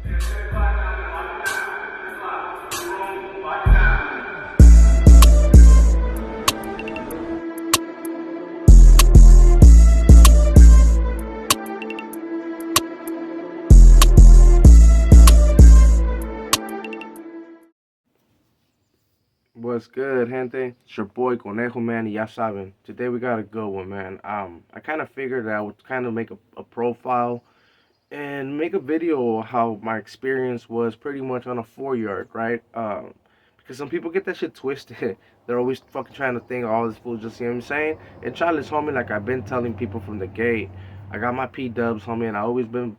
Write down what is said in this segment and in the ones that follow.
What's good, gente? It's your boy Conejo, man. Ya saben. Today we got a good one, man. I kind of figured that I would kind of make a profile and make a video of how my experience was pretty much on a 4 yard, right? Because some people get that shit twisted. They're always fucking trying to think all this fool just, you know what I'm saying? And Charlie's homie, like I've been telling people from the gate, I got my P dubs, homie, and I always been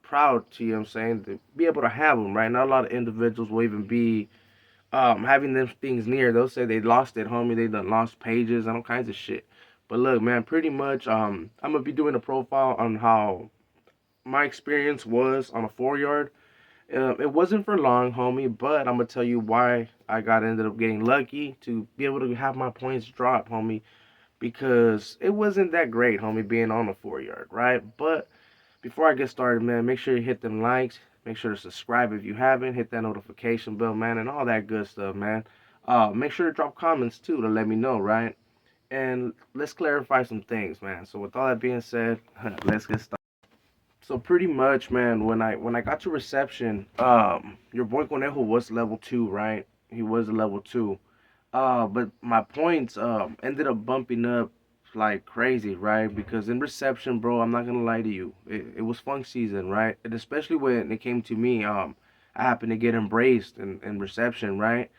proud to, you know what I'm saying, to be able to have them, right? Not a lot of individuals will even be having them things near. They'll say they lost it, homie. They done lost pages and all kinds of shit. But look, man, pretty much, I'm gonna be doing a profile on how my experience was on a 4 yard. It wasn't for long, homie, but I'm gonna tell you why I got ended up getting lucky to be able to have my points drop, homie. Because it wasn't that great, homie, being on a 4 yard, right? But before I get started, man, make sure you hit them likes. Make sure to subscribe if you haven't. Hit that notification bell, man, and all that good stuff, man. Make sure to drop comments too to let me know, right? And let's clarify some things, man. So with all that being said, let's get started. So pretty much, man, when I got to reception, your boy Conejo was level 2, right? He was a level 2. But my points ended up bumping up like crazy, right? Because in reception, bro, I'm not gonna lie to you, it was funk season, right? And especially when it came to me, I happened to get embraced in reception, right?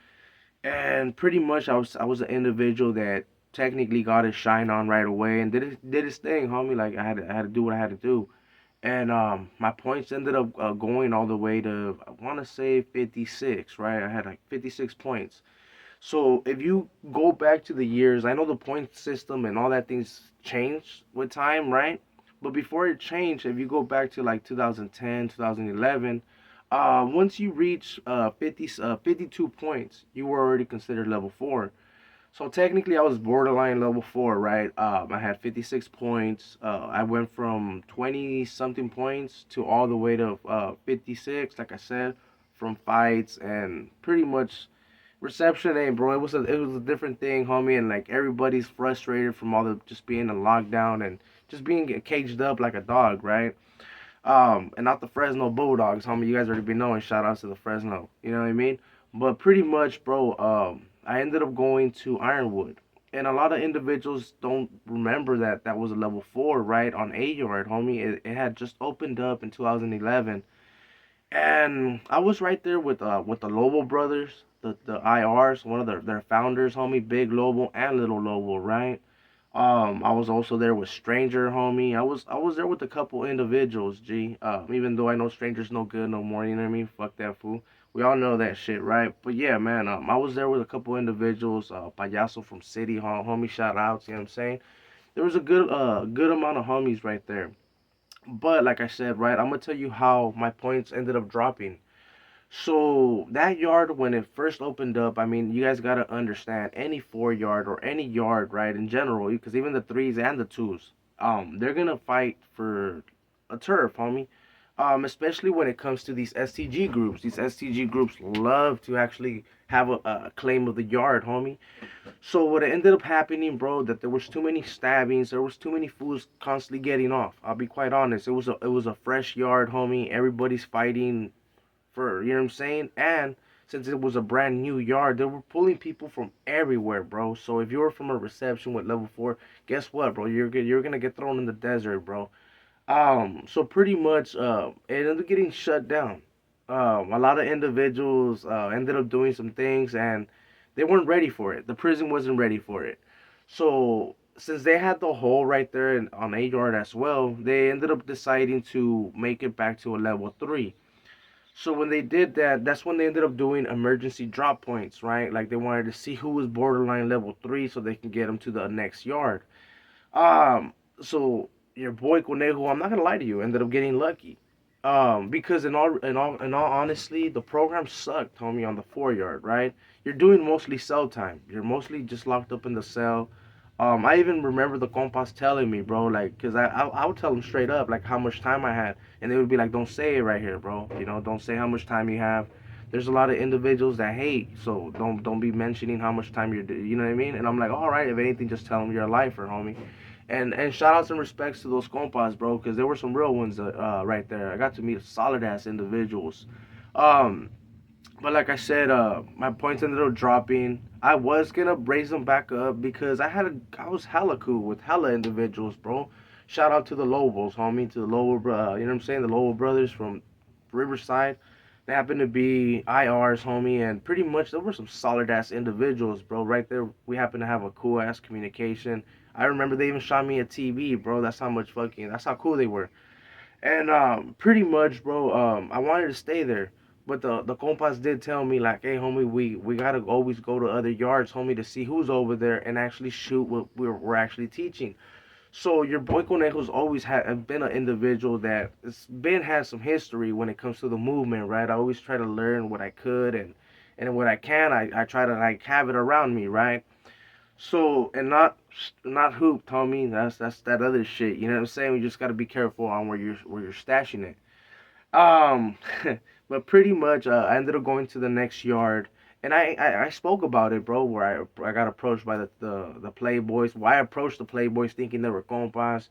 And pretty much I was an individual that technically got his shine on right away and did his thing, homie. Like I had to do what I had to do. And my points ended up going all the way to, I want to say, 56, right? I had like 56 points. So if you go back to the years, I know the point system and all that things changed with time, right? But before it changed, if you go back to like 2010, 2011, once you reach 52 points, you were already considered level 4. So technically, I was borderline level 4, right? I had 56 points. I went from 20 something points to all the way to 56, like I said, from fights and pretty much reception. Hey, bro, it was a different thing, homie, and like everybody's frustrated from all the just being in lockdown and just being caged up like a dog, right? And not the Fresno Bulldogs, homie. You guys already been knowing. Shout outs to the Fresno. You know what I mean? But pretty much, bro. I ended up going to Ironwood, and a lot of individuals don't remember that that was a level 4, right? On 8 yard, homie. It had just opened up in 2011, and I was right there with the Lobo brothers, the IRs, one of their founders, homie, Big Lobo and Little Lobo, right? I was also there with Stranger, homie. I was there with a couple individuals, G. Even though I know Stranger's no good no more, you know what I mean? Fuck that fool. We all know that shit, right? But yeah, man, I was there with a couple individuals, Payaso from City Hall, homie, shout outs, you know what I'm saying? There was a good amount of homies right there. But like I said, right, I'm gonna tell you how my points ended up dropping. So that yard, when it first opened up, I mean, you guys gotta understand, any 4 yard or any yard, right, in general, because even the threes and the twos, they're gonna fight for a turf, homie. Especially when it comes to these STG groups. These STG groups love to actually have a claim of the yard, homie. So what ended up happening, bro, that there was too many stabbings, there was too many fools constantly getting off. I'll be quite honest. It was a fresh yard, homie. Everybody's fighting for, you know what I'm saying? And since it was a brand new yard, they were pulling people from everywhere, bro. So if you were from a reception with level 4, guess what, bro? You're gonna get thrown in the desert, bro. So pretty much, it ended up getting shut down. A lot of individuals ended up doing some things, and they weren't ready for it. The prison wasn't ready for it. So since they had the hole right there on 8 yard as well, they ended up deciding to make it back to a level 3. So when they did that, that's when they ended up doing emergency drop points, right? Like they wanted to see who was borderline level 3 so they can get them to the next yard. Um, so your boy Conejo, I'm not gonna lie to you, ended up getting lucky. Because in all honesty, the program sucked, homie, on the 4 yard, right? You're doing mostly cell time. You're mostly just locked up in the cell. I even remember the compas telling me, bro, like, cause I would tell them straight up, like, how much time I had, and they would be like, don't say it right here, bro. You know, don't say how much time you have. There's a lot of individuals that hate, so don't be mentioning how much time you're, you know what I mean? And I'm like, all right, if anything, just tell them you're a lifer, homie. And shout outs and respects to those compas, bro, cause there were some real ones right there. I got to meet solid ass individuals. Um, but like I said, my points ended up dropping. I was gonna raise them back up because I was hella cool with hella individuals, bro. Shout out to the Lobos, homie, to the Lower, you know what I'm saying, the Lower brothers from Riverside. They happen to be IRs, homie, and pretty much there were some solid ass individuals, bro. Right there, we happen to have a cool ass communication. I remember they even shot me a TV, bro. That's how cool they were. And pretty much, bro, I wanted to stay there. But the compas did tell me like, hey, homie, we gotta always go to other yards, homie, to see who's over there and actually shoot what we're actually teaching. So your boy Conejo's always been an individual that has been has some history when it comes to the movement, right? I always try to learn what I could and what I can, I try to like have it around me, right? So and not hoop, homie. That's that other shit. You know what I'm saying? We just gotta be careful on where you're stashing it. Um, but pretty much, I ended up going to the next yard, and I spoke about it, bro. Where I got approached by the Playboys. Why I approached the Playboys thinking they were compas,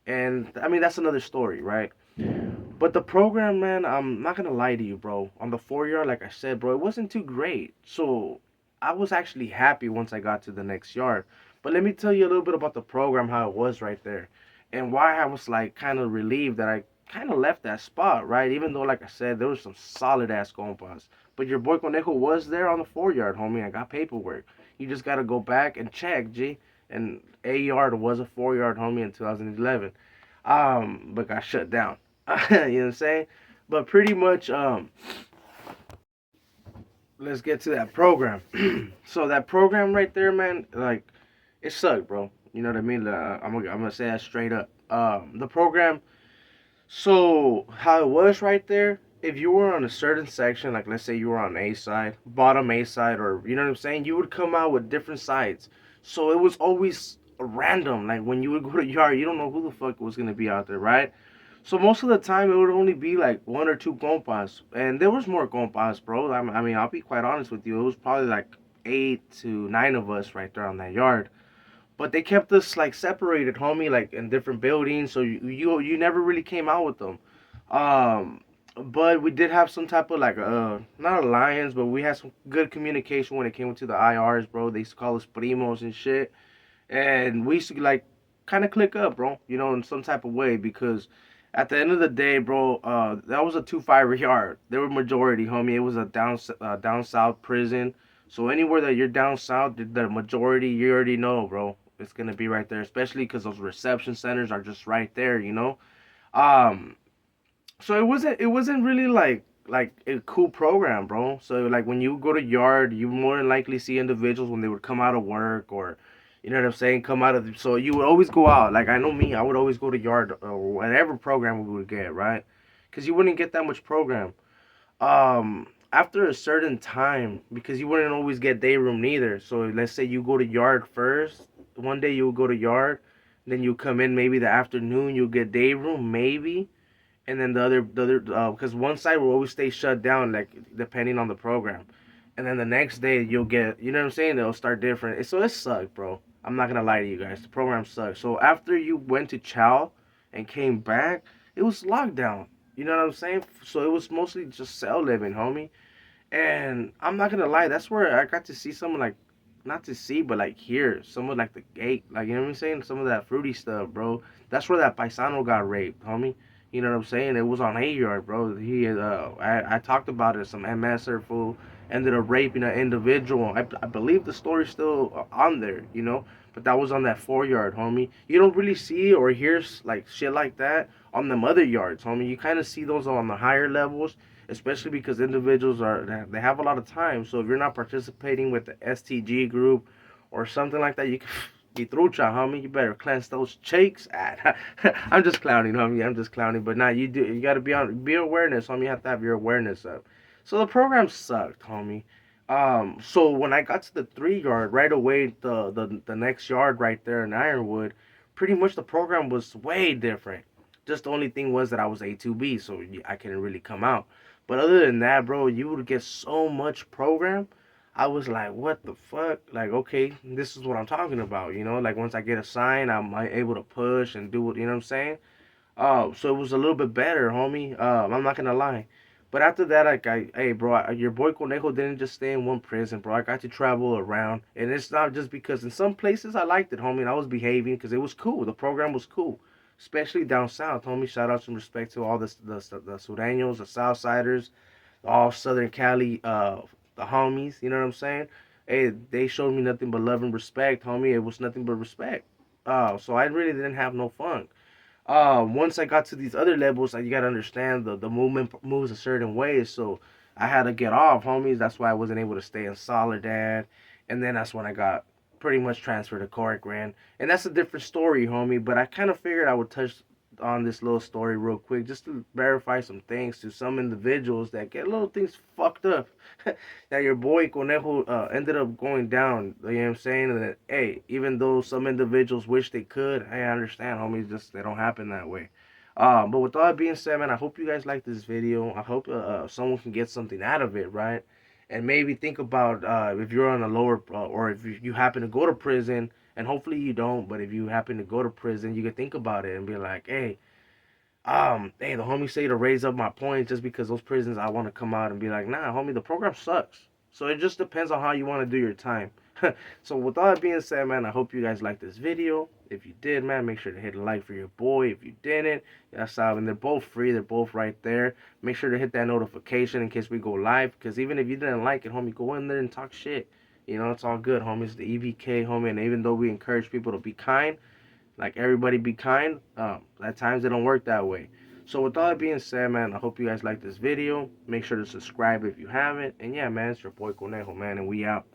and I mean that's another story, right? But the program, man, I'm not gonna lie to you, bro. On the 4 yard, like I said, bro, it wasn't too great. So I was actually happy once I got to the next yard. But let me tell you a little bit about the program, how it was right there, and why I was like kind of relieved that I kind of left that spot, right? Even though, like I said, there was some solid ass compas. But your boy Conejo was there on the 4 yard, homie. I got paperwork. You just gotta go back and check, G. And a yard was a 4 yard, homie, in 2011. But got shut down. You know what I'm saying? But pretty much, let's get to that program. So that program right there, man, like it sucked, bro. You know what I mean? I'm gonna say that straight up. The program. So how it was right there. If you were on a certain section, like let's say you were on A side, bottom A side, or you know what I'm saying, you would come out with different sides. So it was always random. Like when you would go to yard, you don't know who the fuck was gonna be out there, right? So most of the time it would only be like one or two compas, and there was more compas, bro. I mean, I'll be quite honest with you. It was probably like 8 to 9 of us right there on that yard. But they kept us like separated, homie, like in different buildings. So you never really came out with them. Um, but we did have some type of like not alliance, but we had some good communication when it came to the IRs, bro. They used to call us primos and shit, and we used to like kind of click up, bro. You know, in some type of way because at the end of the day, bro, that was a 2 5 yard. They were majority, homie. It was a down south prison. So anywhere that you're down south, the majority you already know, bro. It's gonna be right there, especially because those reception centers are just right there, you know. Um, so it wasn't really like a cool program, bro. So like when you go to yard, you more than likely see individuals when they would come out of work or you know what I'm saying, come out of so you would always go out. Like I know me, I would always go to yard or whatever program we would get, right? Because you wouldn't get that much program. After a certain time, because you wouldn't always get day room neither. So let's say you go to yard first. One day you'll go to yard, then you come in maybe the afternoon. You'll get day room maybe and then the other because one side will always stay shut down like depending on the program, and then the next day you'll get you know what I'm saying they'll start different. So it sucked, bro. I'm not gonna lie to you guys. The program sucked. So after you went to Chow and came back, it was lockdown. You know what I'm saying? So it was mostly just cell living, homie. And I'm not gonna lie, that's where I got to see someone like, not to see, but like hear someone like the gate, like you know what I'm saying, some of that fruity stuff, bro. That's where that paisano got raped, homie. You know what I'm saying? It was on A yard, bro. I talked about it. Some MSer fool ended up raping an individual. I believe the story's still on there, you know. But that was on that 4 yard, homie. You don't really see or hear like shit like that on them other yards, homie. You kind of see those on the higher levels especially because individuals they have a lot of time. So if you're not participating with the STG group or something like that, you can be through, homie. You better cleanse those cheeks. I'm just clowning, homie. I'm just clowning. But now you do. You got to be awareness, homie. You have to have your awareness up. So the program sucked, homie. So when I got to the 3 yard right away, the next yard right there in Ironwood, pretty much the program was way different. Just the only thing was that I was A2B, so I couldn't really come out. But other than that, bro, you would get so much program. I was like, what the fuck? Like, okay, this is what I'm talking about, you know? Like, once I get a sign, I'm able to push and do what, you know what I'm saying? So it was a little bit better, homie. I'm not gonna lie. But after that, like, hey, bro, your boy Conejo didn't just stay in one prison, bro. I got to travel around, and it's not just because in some places I liked it, homie, and I was behaving because it was cool. The program was cool, especially down south, homie. Shout out some respect to all the Sureños, the Southsiders, all Southern Cali, the homies. You know what I'm saying? Hey, they showed me nothing but love and respect, homie. It was nothing but respect. So I really didn't have no fun. Once I got to these other levels, like, you gotta understand the movement moves a certain way. So I had to get off, homies. That's why I wasn't able to stay in Soledad. And then that's when I got pretty much transferred to Corcoran. And that's a different story, homie. But I kind of figured I would touch on this little story real quick just to verify some things to some individuals that get little things fucked up. That your boy Conejo ended up going down. You know what I'm saying? And that, hey, even though some individuals wish they could, hey, I understand, homies. Just they don't happen that way. But with all that being said, man, I hope you guys like this video. I hope someone can get something out of it, right? And maybe think about if you're on a lower or if you happen to go to prison, and hopefully you don't, but if you happen to go to prison, you can think about it and be like, hey, the homie say to raise up my points just because those prisons I want to come out and be like, nah, homie, the program sucks. So it just depends on how you want to do your time. So with all that being said, man, I hope you guys liked this video. If you did, man, make sure to hit a like for your boy. If you didn't, that's how, and they're both free. They're both right there. Make sure to hit that notification in case we go live. Because even if you didn't like it, homie, go in there and talk shit. You know, it's all good, homie. It's the E.B.K, homie. And even though we encourage people to be kind, like, everybody be kind. At times it don't work that way. So with all that being said, man, I hope you guys like this video. Make sure to subscribe if you haven't. And yeah, man, it's your boy Conejo, man, and we out.